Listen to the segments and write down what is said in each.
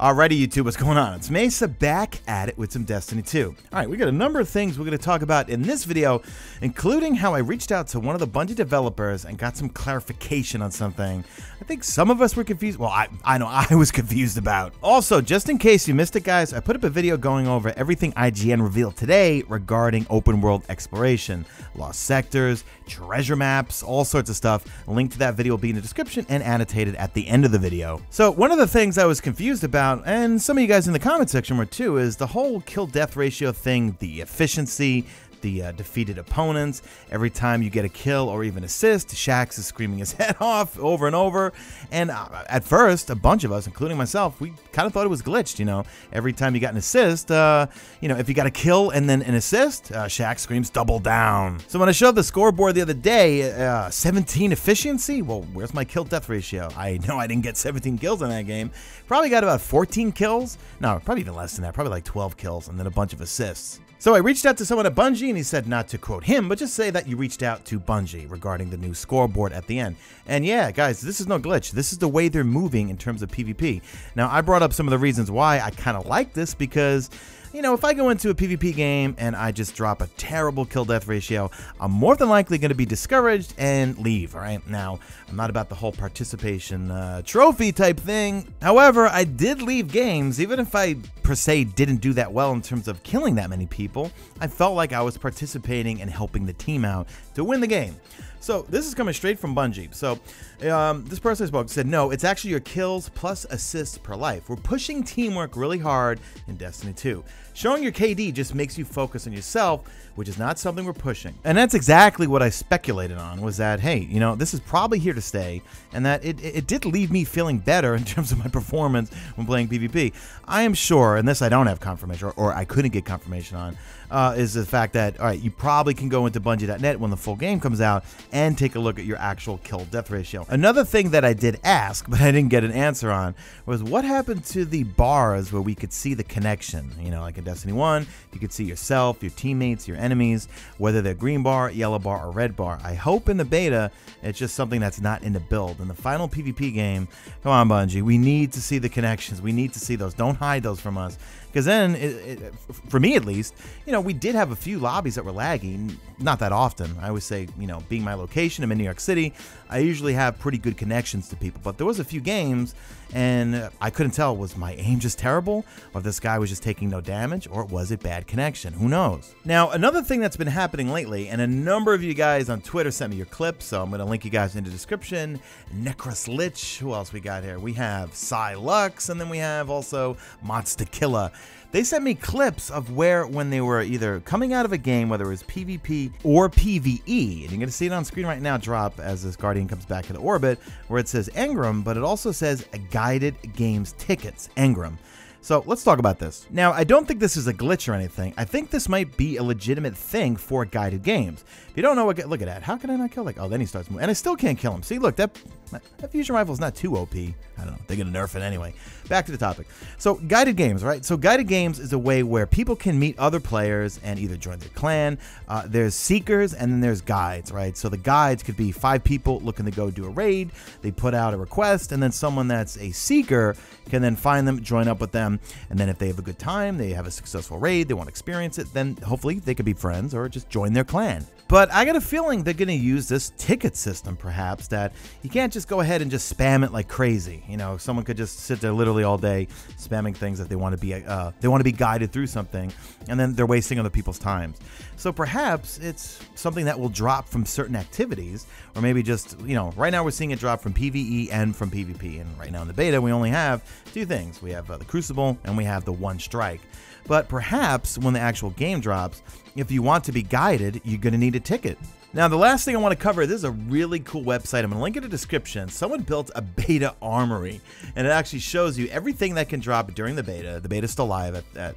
Alrighty, YouTube, what's going on? It's Mesa back at it with some Destiny 2. Alright, we got a number of things we're going to talk about in this video, including how I reached out to one of the Bungie developers and got some clarification on something I think some of us were confused. Well, I know I was confused about. Also, just in case you missed it, guys, I put up a video going over everything IGN revealed today regarding open world exploration, lost sectors, treasure maps, all sorts of stuff. A link to that video will be in the description and annotated at the end of the video. So one of the things I was confused about, and some of you guys in the comment section were too, is the whole kill-death ratio thing, the efficiency, the defeated opponents. Every time you get a kill or even assist, Shaxx is screaming his head off over and over. And at first, a bunch of us, including myself, we kind of thought it was glitched, you know. Every time you got an assist, you know, if you got a kill and then an assist, Shaxx screams double down. So when I showed the scoreboard the other day, 17 efficiency, well, where's my kill-death ratio? I know I didn't get 17 kills in that game. Probably got about 14 kills. No, probably even less than that. Probably like 12 kills and then a bunch of assists. So I reached out to someone at Bungie, and he said not to quote him, but just say that you reached out to Bungie regarding the new scoreboard at the end. And yeah, guys, this is no glitch. This is the way they're moving in terms of PvP. Now, I brought up some of the reasons why I kind of like this because, you know, if I go into a PvP game and I just drop a terrible kill-death ratio, I'm more than likely going to be discouraged and leave, all right? Now, I'm not about the whole participation trophy type thing. However, I did leave games, even if I, per se, didn't do that well in terms of killing that many people. I felt like I was participating and helping the team out to win the game. So this is coming straight from Bungie. So this person I spoke said, no, it's actually your kills plus assists per life. We're pushing teamwork really hard in Destiny 2. Showing your KD just makes you focus on yourself, which is not something we're pushing. And that's exactly what I speculated on, was that, hey, you know, this is probably here to stay, and that it did leave me feeling better in terms of my performance when playing PvP. I am sure, and this I don't have confirmation, or I couldn't get confirmation on, is the fact that, all right, you probably can go into Bungie.net when the full game comes out and take a look at your actual kill-death ratio. Another thing that I did ask, but I didn't get an answer on, was what happened to the bars where we could see the connection? You know, like in Destiny 1, you could see yourself, your teammates, your enemies, whether they're green bar, yellow bar, or red bar. I hope in the beta, it's just something that's not in the build. In the final PvP game, come on, Bungie, we need to see the connections. We need to see those. Don't hide those from us. Because then, for me at least, you know, we did have a few lobbies that were laggy, not that often. I always say, you know, being my location, I'm in New York City, I usually have pretty good connections to people. But there was a few games, and I couldn't tell, was my aim just terrible, or this guy was just taking no damage, or was it bad connection? Who knows? Now, another thing that's been happening lately, and a number of you guys on Twitter sent me your clips, so I'm going to link you guys in the description. Necros Lich, who else we got here? We have Psy Lux, and then we have also Monster Killer. They sent me clips of where, when they were either coming out of a game, whether it was PvP or PvE, and you're going to see it on screen right now drop as this Guardian comes back into orbit, where it says Engram, but it also says Guided Games Tickets, Engram. So let's talk about this. Now, I don't think this is a glitch or anything. I think this might be a legitimate thing for guided games. If you don't know what, look at that. How can I not kill? Like, oh, then he starts moving, and I still can't kill him. See, look, that fusion rifle is not too OP. I don't know. They're gonna nerf it anyway. Back to the topic. So guided games, right? So guided games is a way where people can meet other players and either join their clan. There's seekers and then there's guides, right? So the guides could be 5 people looking to go do a raid. They put out a request, and then someone that's a seeker can then find them, join up with them, and then if they have a good time, they have a successful raid, they want to experience it, then hopefully they could be friends or just join their clan. But I got a feeling they're going to use this ticket system, perhaps, that you can't just go ahead and just spam it like crazy. You know, someone could just sit there literally all day spamming things that they want to be guided through something, and then they're wasting other people's times. So perhaps it's something that will drop from certain activities, or maybe just, you know, right now we're seeing it drop from PvE and from PvP, and right now in the beta we only have 2 things. We have the Crucible and we have the One Strike. But perhaps when the actual game drops, if you want to be guided, you're going to need a ticket. Now, the last thing I want to cover, this is a really cool website. I'm going to link it in the description. Someone built a beta armory, and it actually shows you everything that can drop during the beta. The beta is still live at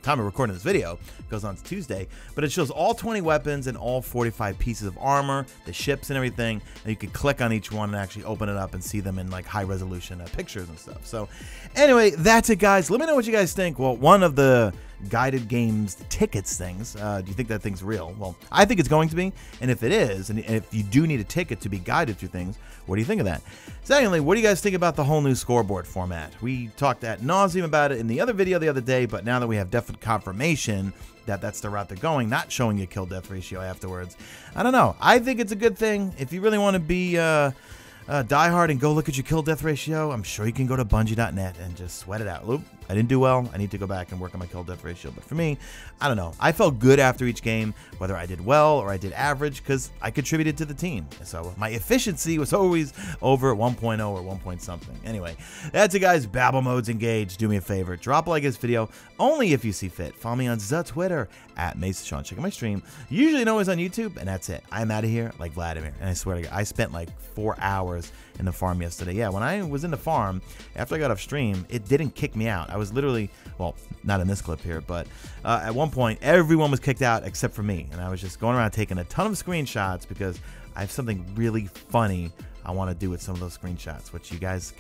time of recording this video. It goes on to Tuesday, but it shows all 20 weapons and all 45 pieces of armor, the ships and everything, and you can click on each one and actually open it up and see them in like high resolution pictures and stuff. So anyway, that's it, guys. Let me know what you guys think. Well, one of the guided games tickets things. Do you think that thing's real? Well, I think it's going to be, and if it is, and if you do need a ticket to be guided through things, what do you think of that? Secondly, what do you guys think about the whole new scoreboard format? We talked ad nauseum about it in the other video the other day, but now that we have definite confirmation that that's the route they're going, not showing you kill death ratio afterwards, I don't know. I think it's a good thing. If you really want to be die hard and go look at your kill death ratio, I'm sure you can go to Bungie.net and just sweat it out. Loop, I didn't do well. I need to go back and work on my kill death ratio. But for me, I don't know. I felt good after each game, whether I did well or I did average, because I contributed to the team. So my efficiency was always over 1.0 or 1 point something. Anyway, that's it, guys. Babble mode's engaged. Do me a favor. Drop a like this video only if you see fit. Follow me on the Twitter at Mesa Sean. Check out my stream. Usually always on YouTube, and that's it. I'm out of here like Vladimir. And I swear to God, I spent like 4 hours in the farm yesterday. Yeah, when I was in the farm, after I got off stream, it didn't kick me out. I was literally, well, not in this clip here, but at one point, everyone was kicked out except for me. And I was just going around taking a ton of screenshots because I have something really funny I want to do with some of those screenshots, which you guys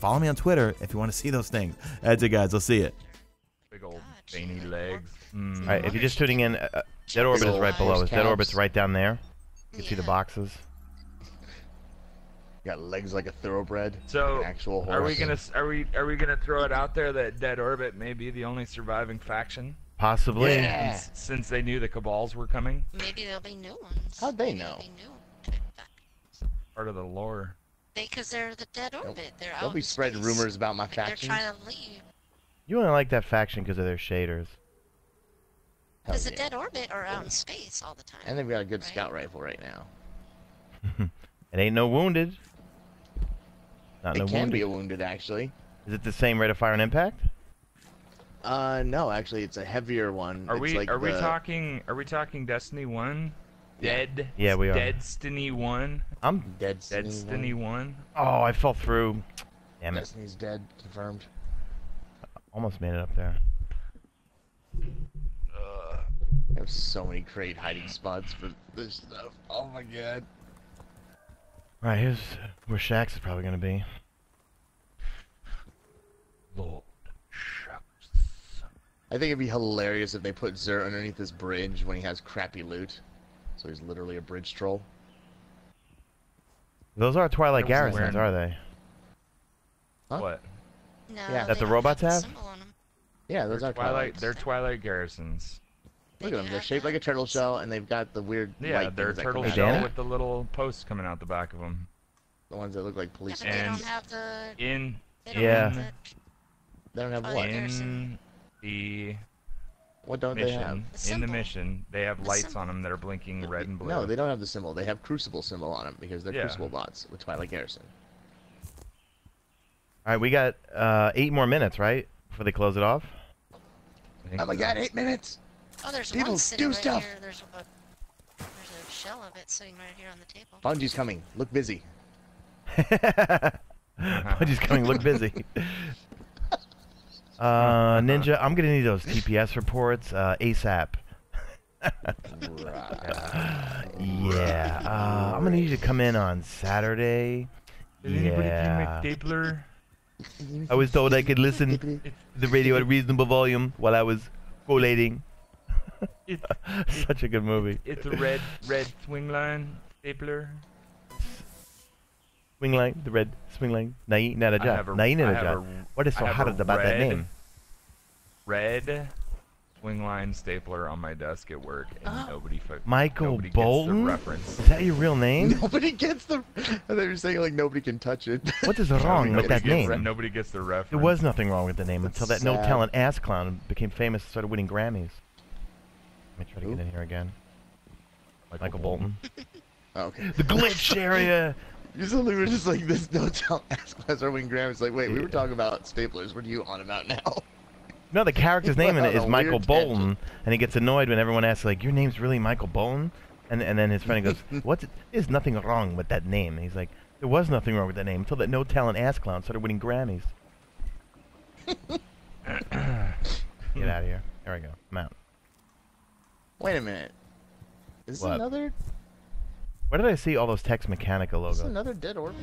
follow me on Twitter if you want to see those things. That's it, guys. I'll see it. Big old veiny legs. All right, if you're just tuning in, Dead Orbit is right below us. Dead Orbit's right down there. You can see the boxes. Got legs like a thoroughbred. So, an actual horse. are we gonna throw it out there that Dead Orbit may be the only surviving faction? Possibly. Yeah. Since they knew the Cabals were coming. Maybe there'll be new ones. How'd they know? Part of the lore. Because they're the Dead Orbit. They're out They'll be in spreading space. rumors about my Like faction. they're trying to leave. You only like that faction because of their shaders. Because the Dead Orbit are out in space all the time. And they've got a good right? scout rifle right now. It ain't no wounded. Not It no can wounded. be a wounded, actually. Is it the same rate of fire and impact? No, actually, it's a heavier one. Are It's we like are we talking Destiny 1? Dead? Yeah, we are. Destiny 1? I'm Destiny 1? Oh, I fell through. Damn it. Destiny's dead, confirmed. Almost made it up there. There's so many great hiding spots for this stuff. Oh my god. Alright, here's where Shax is probably gonna be. Lord shucks. I think it'd be hilarious if they put Xur underneath this bridge when he has crappy loot. So he's literally a bridge troll. Those are Twilight I wasn't Garrisons, wearing- are they? Huh? What? No, Yeah. That they the don't robots the have? symbol on 'em. Yeah, those are Twilights. They're Twilight Garrisons. Look at them. They're shaped like a turtle shell, and they've got the weird Yeah, light they're things that turtle come out. shell Dana? with the little posts coming out the back of them. The ones that look like Yeah, police. but they And don't have the. In They don't Yeah. have the They don't have Twilight what? Garrison. the What don't they have? mission, The in the symbol. mission, they have The lights symbol. on them that are blinking red and blue. No, they don't have the symbol. They have Crucible symbol on them because they're Yeah. Crucible bots with Twilight Garrison. Alright, we got 8 more minutes, right? Before they close it off? I think Oh my so. god, 8 minutes! Oh, there's People, one sitting do right stuff. here. There's a shell of it sitting right here on the table. Bungie's coming. Look busy. Bungie's coming, look busy. Ninja, I'm gonna need those TPS reports ASAP. Yeah, I'm gonna need you to come in on Saturday. Did anybody see Yeah. my stapler? I was told I could listen to the radio at a reasonable volume while I was collating. Such a good movie. It's a red swing line stapler. Swing line, the red swing line. Nai I have Naraja. a- Nai I have Naraja. a- What is so I have hot a about that name? Red swing line stapler on my desk at work, and Michael nobody Bolton? gets the reference. Is that your real name? Nobody gets the. They were saying like nobody can touch it. What is wrong with that name? Nobody gets the reference. There was nothing wrong with the name until that sad. no-talent ass clown became famous and started winning Grammys. Let me try to get in here again. Michael Bolton. Okay. The glitch area! You suddenly were just like this. No tell. Ask us or Wing Graham. It's like, wait, we were talking about staplers. What are you on about now? No, the character's name in it On a is Michael weird Bolton, tangent. and he gets annoyed when everyone asks, like, your name's really Michael Bolton? And then his friend goes, what's it? There's nothing wrong with that name. And he's like, there was nothing wrong with that name until that no-talent ass clown started winning Grammys. Get out of here. There we go. I'm out. Wait a minute. Is this What? another? Where did I see all those Tex Mechanica Is this logos? another Dead Orb?